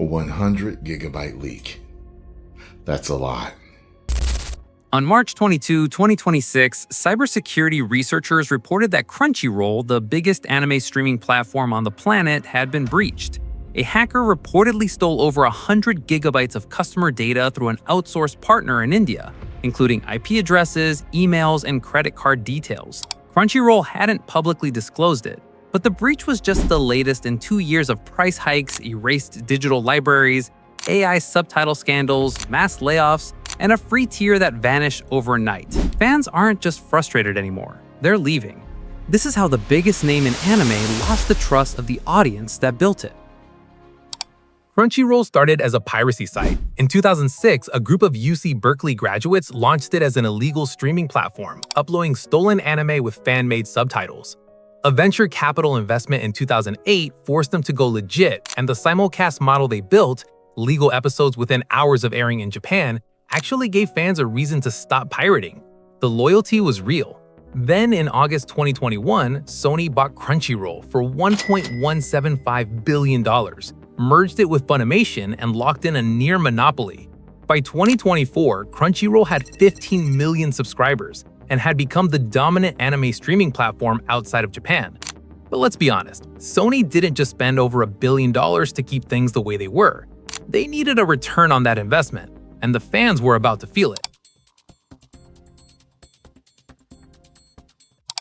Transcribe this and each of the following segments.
100 gigabyte leak. That's a lot. On March 22, 2026, cybersecurity researchers reported that CrunchyRoll, the biggest anime streaming platform on the planet, had been breached. A hacker reportedly stole over 100 gigabytes of customer data through an outsourced partner in India, including IP addresses, emails, and credit card details. CrunchyRoll hadn't publicly disclosed it, but the breach was just the latest in 2 years of price hikes, erased digital libraries, AI subtitle scandals, mass layoffs, and a free tier that vanished overnight. Fans aren't just frustrated anymore, they're leaving. This is how the biggest name in anime lost the trust of the audience that built it. CrunchyRoll started as a piracy site. In 2006, a group of UC Berkeley graduates launched it as an illegal streaming platform, uploading stolen anime with fan-made subtitles. A venture capital investment in 2008 forced them to go legit, and the simulcast model they built, legal episodes within hours of airing in Japan, actually gave fans a reason to stop pirating. The loyalty was real. Then in August 2021, Sony bought CrunchyRoll for $1.175 billion, merged it with Funimation, and locked in a near monopoly. By 2024, CrunchyRoll had 15 million subscribers and had become the dominant anime streaming platform outside of Japan. But let's be honest, Sony didn't just spend over $1 billion to keep things the way they were. They needed a return on that investment, and the fans were about to feel it.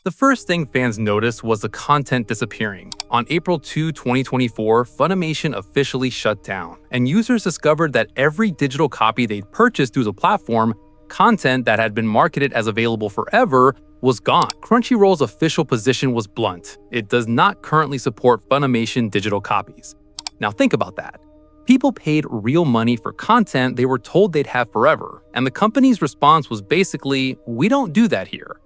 The first thing fans noticed was the content disappearing. On April 2, 2024, Funimation officially shut down, and users discovered that every digital copy they'd purchased through the platform, content that had been marketed as available forever, was gone. Crunchyroll's official position was blunt. It does not currently support Funimation digital copies. Now think about that. People paid real money for content they were told they'd have forever, and the company's response was basically, "We don't do that here."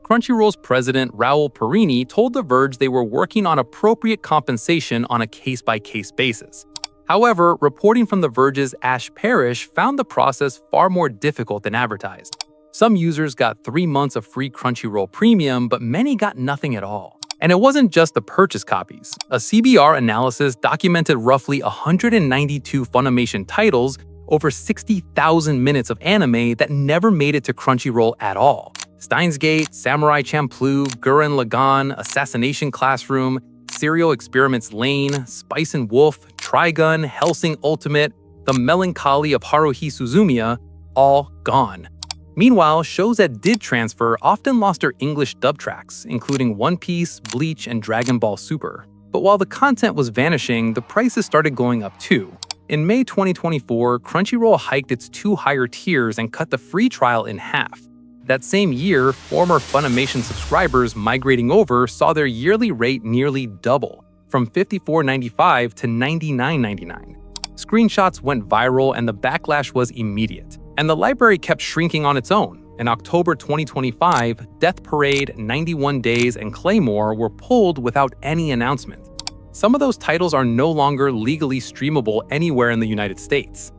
Crunchyroll's president, Raul Perini, told The Verge they were working on appropriate compensation on a case-by-case basis. However, reporting from The Verge's Ash Parrish found the process far more difficult than advertised. Some users got 3 months of free Crunchyroll Premium, but many got nothing at all. And it wasn't just the purchase copies. A CBR analysis documented roughly 192 Funimation titles, over 60,000 minutes of anime that never made it to Crunchyroll at all. Steins Gate, Samurai Champloo, Gurren Lagann, Assassination Classroom, Serial Experiments Lane, Spice and Wolf, Trigun, Hellsing Ultimate, The Melancholy of Haruhi Suzumiya, all gone. Meanwhile, shows that did transfer often lost their English dub tracks, including One Piece, Bleach, and Dragon Ball Super. But while the content was vanishing, the prices started going up too. In May 2024, Crunchyroll hiked its 2 higher tiers and cut the free trial in half. That same year, former Funimation subscribers migrating over saw their yearly rate nearly double, from $54.95 to $99.99. Screenshots went viral and the backlash was immediate. And the library kept shrinking on its own. In October 2025, Death Parade, 91 Days, and Claymore were pulled without any announcement. Some of those titles are no longer legally streamable anywhere in the United States.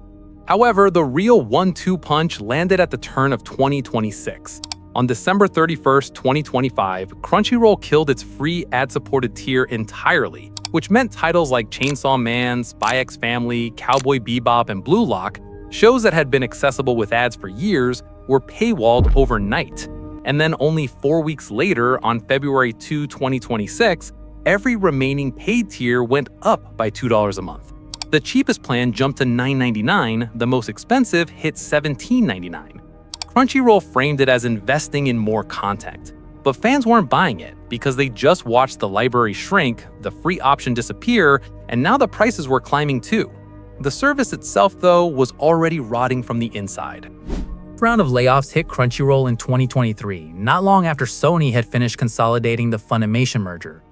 However, the real 1-2 punch landed at the turn of 2026. On December 31st, 2025, Crunchyroll killed its free ad-supported tier entirely, which meant titles like Chainsaw Man, Spy X Family, Cowboy Bebop, and Blue Lock, shows that had been accessible with ads for years, were paywalled overnight. And then only 4 weeks later, on February 2, 2026, every remaining paid tier went up by $2 a month. The cheapest plan jumped to $9.99, the most expensive hit $17.99. Crunchyroll framed it as investing in more content. But fans weren't buying it because they just watched the library shrink, the free option disappear, and now the prices were climbing too. The service itself, though, was already rotting from the inside. The round of layoffs hit Crunchyroll in 2023, not long after Sony had finished consolidating the Funimation merger.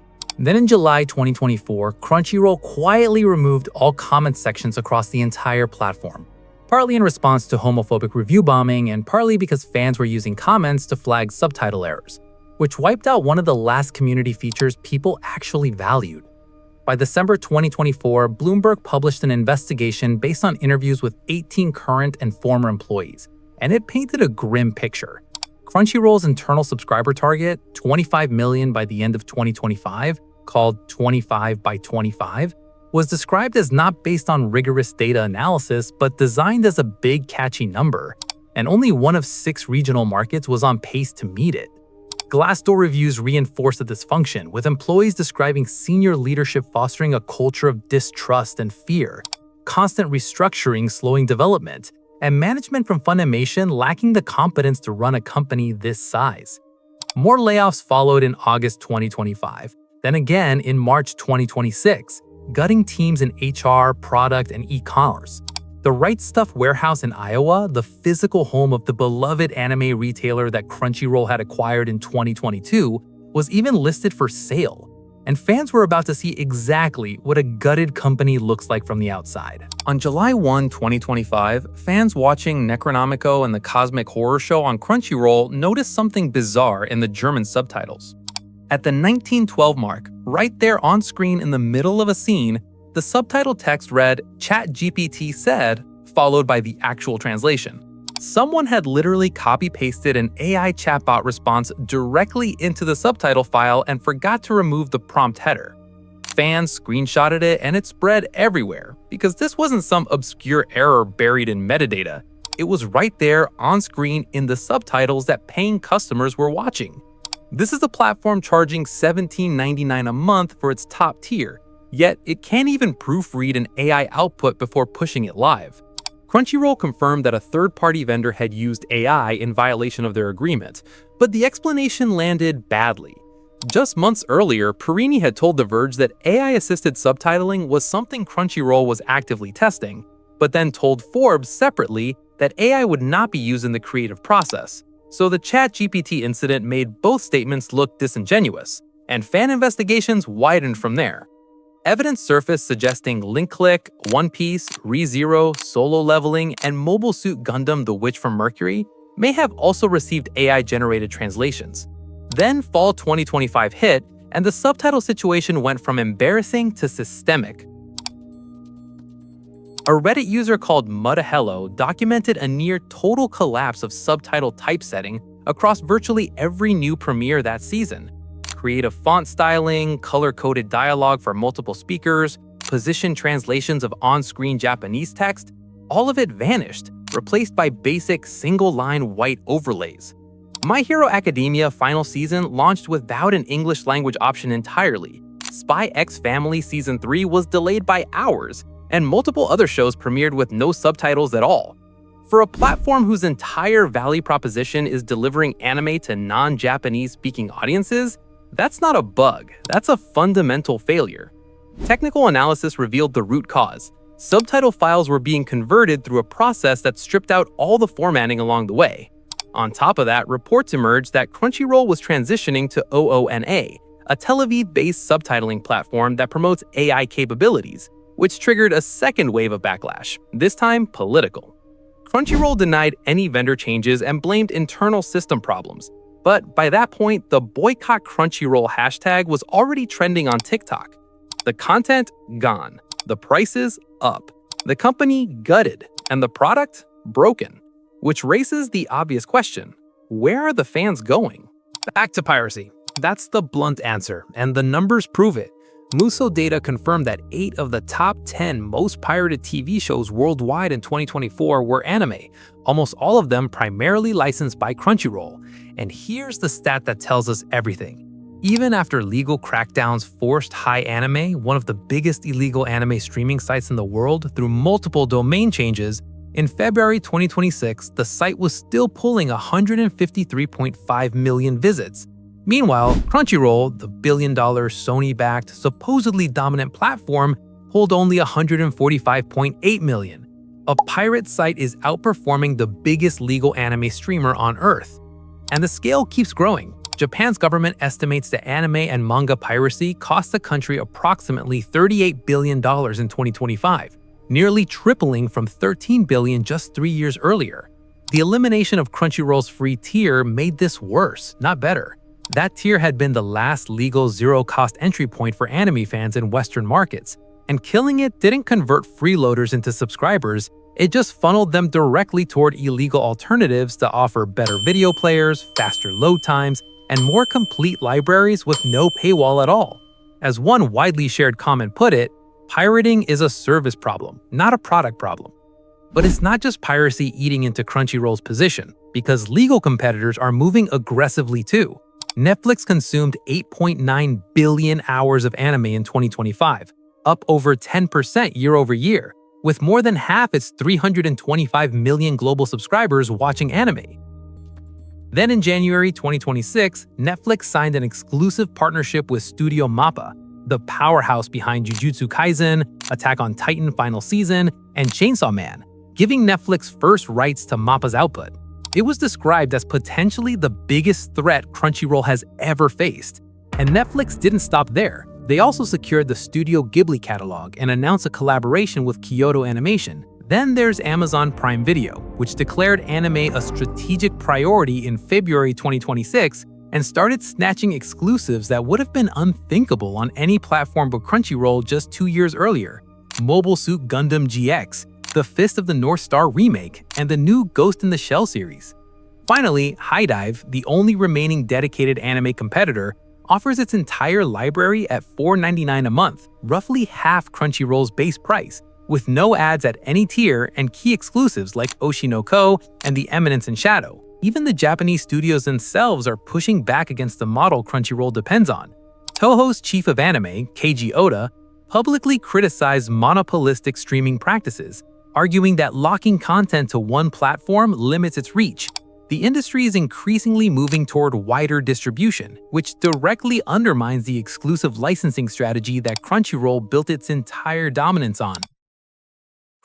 Then in July 2024, Crunchyroll quietly removed all comment sections across the entire platform, partly in response to homophobic review bombing and partly because fans were using comments to flag subtitle errors, which wiped out one of the last community features people actually valued. By December 2024, Bloomberg published an investigation based on interviews with 18 current and former employees, and it painted a grim picture. Crunchyroll's internal subscriber target, 25 million by the end of 2025, called 25 by 25, was described as not based on rigorous data analysis but designed as a big catchy number, and only one of 6 regional markets was on pace to meet it. Glassdoor reviews reinforced the dysfunction, with employees describing senior leadership fostering a culture of distrust and fear, constant restructuring slowing development, and management from Funimation lacking the competence to run a company this size. More layoffs followed in August 2025, then again in March 2026, gutting teams in HR, product, and e-commerce. The Right Stuff warehouse in Iowa, the physical home of the beloved anime retailer that CrunchyRoll had acquired in 2022, was even listed for sale, and fans were about to see exactly what a gutted company looks like from the outside. On July 1, 2025, fans watching Necronomicon and the Cosmic Horror Show on CrunchyRoll noticed something bizarre in the German subtitles. At the 1912 mark, right there on screen in the middle of a scene, the subtitle text read, "ChatGPT said," followed by the actual translation. Someone had literally copy-pasted an AI chatbot response directly into the subtitle file and forgot to remove the prompt header. Fans screenshotted it and it spread everywhere, because this wasn't some obscure error buried in metadata. It was right there on screen in the subtitles that paying customers were watching. This is a platform charging $17.99 a month for its top tier, yet it can't even proofread an AI output before pushing it live. CrunchyRoll confirmed that a third-party vendor had used AI in violation of their agreement, but the explanation landed badly. Just months earlier, Piracy had told The Verge that AI-assisted subtitling was something CrunchyRoll was actively testing, but then told Forbes separately that AI would not be used in the creative process. So the ChatGPT incident made both statements look disingenuous, and fan investigations widened from there. Evidence surfaced suggesting Link Click, One Piece, ReZero, Solo Leveling, and Mobile Suit Gundam The Witch from Mercury may have also received AI-generated translations. Then fall 2025 hit, and the subtitle situation went from embarrassing to systemic. A Reddit user called Mudahello documented a near-total collapse of subtitle typesetting across virtually every new premiere that season. Creative font styling, color-coded dialogue for multiple speakers, position translations of on-screen Japanese text, all of it vanished, replaced by basic single-line white overlays. My Hero Academia final season launched without an English language option entirely. Spy X Family Season 3 was delayed by hours, and multiple other shows premiered with no subtitles at all. For a platform whose entire value proposition is delivering anime to non-Japanese speaking audiences, that's not a bug, that's a fundamental failure. Technical analysis revealed the root cause. Subtitle files were being converted through a process that stripped out all the formatting along the way. On top of that, reports emerged that CrunchyRoll was transitioning to OONA, a Tel Aviv-based subtitling platform that promotes AI capabilities, which triggered a second wave of backlash, this time political. CrunchyRoll denied any vendor changes and blamed internal system problems. But by that point, the boycott CrunchyRoll hashtag was already trending on TikTok. The content, gone. The prices, up. The company, gutted. And the product, broken. Which raises the obvious question, where are the fans going? Back to piracy. That's the blunt answer, and the numbers prove it. Muso data confirmed that 8 of the top 10 most pirated TV shows worldwide in 2024 were anime, almost all of them primarily licensed by CrunchyRoll. And here's the stat that tells us everything. Even after legal crackdowns forced HiAnime, one of the biggest illegal anime streaming sites in the world, through multiple domain changes, in February 2026, the site was still pulling 153.5 million visits. Meanwhile, CrunchyRoll, the billion-dollar Sony-backed, supposedly dominant platform, pulled only 145.8 million. A pirate site is outperforming the biggest legal anime streamer on Earth. And the scale keeps growing. Japan's government estimates that anime and manga piracy cost the country approximately $38 billion in 2025, nearly tripling from $13 billion just 3 years earlier. The elimination of CrunchyRoll's free tier made this worse, not better. That tier had been the last legal zero-cost entry point for anime fans in Western markets, and killing it didn't convert freeloaders into subscribers, it just funneled them directly toward illegal alternatives to offer better video players, faster load times, and more complete libraries with no paywall at all. As one widely shared comment put it, Pirating is a service problem, not a product problem. But it's not just piracy eating into Crunchyroll's position, because legal competitors are moving aggressively too. Netflix consumed 8.9 billion hours of anime in 2025, up over 10% year over year, with more than half its 325 million global subscribers watching anime. Then in January 2026, Netflix signed an exclusive partnership with Studio Mappa, the powerhouse behind Jujutsu Kaisen, Attack on Titan Final Season, and Chainsaw Man, giving Netflix first rights to Mappa's output. It was described as potentially the biggest threat Crunchyroll has ever faced. And Netflix didn't stop there. They also secured the Studio Ghibli catalog and announced a collaboration with Kyoto Animation. Then there's Amazon Prime Video, which declared anime a strategic priority in February 2026 and started snatching exclusives that would have been unthinkable on any platform but Crunchyroll just 2 years earlier. Mobile Suit Gundam GX, the Fist of the North Star remake, and the new Ghost in the Shell series. Finally, HiDive, the only remaining dedicated anime competitor, offers its entire library at $4.99 a month, roughly half Crunchyroll's base price, with no ads at any tier and key exclusives like Oshinoko and The Eminence in Shadow. Even the Japanese studios themselves are pushing back against the model Crunchyroll depends on. Toho's chief of anime, Keiji Oda, publicly criticized monopolistic streaming practices, arguing that locking content to one platform limits its reach. The industry is increasingly moving toward wider distribution, which directly undermines the exclusive licensing strategy that Crunchyroll built its entire dominance on.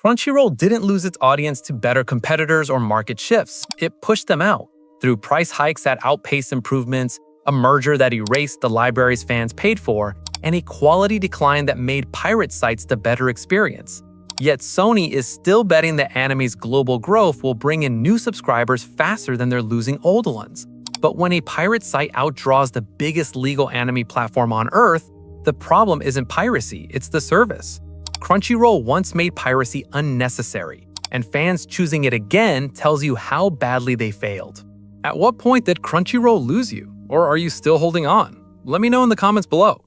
Crunchyroll didn't lose its audience to better competitors or market shifts. It pushed them out through price hikes that outpaced improvements, a merger that erased the libraries fans paid for, and a quality decline that made pirate sites the better experience. Yet Sony is still betting that anime's global growth will bring in new subscribers faster than they're losing old ones. But when a pirate site outdraws the biggest legal anime platform on Earth, the problem isn't piracy, it's the service. Crunchyroll once made piracy unnecessary, and fans choosing it again tells you how badly they failed. At what point did Crunchyroll lose you? Or are you still holding on? Let me know in the comments below.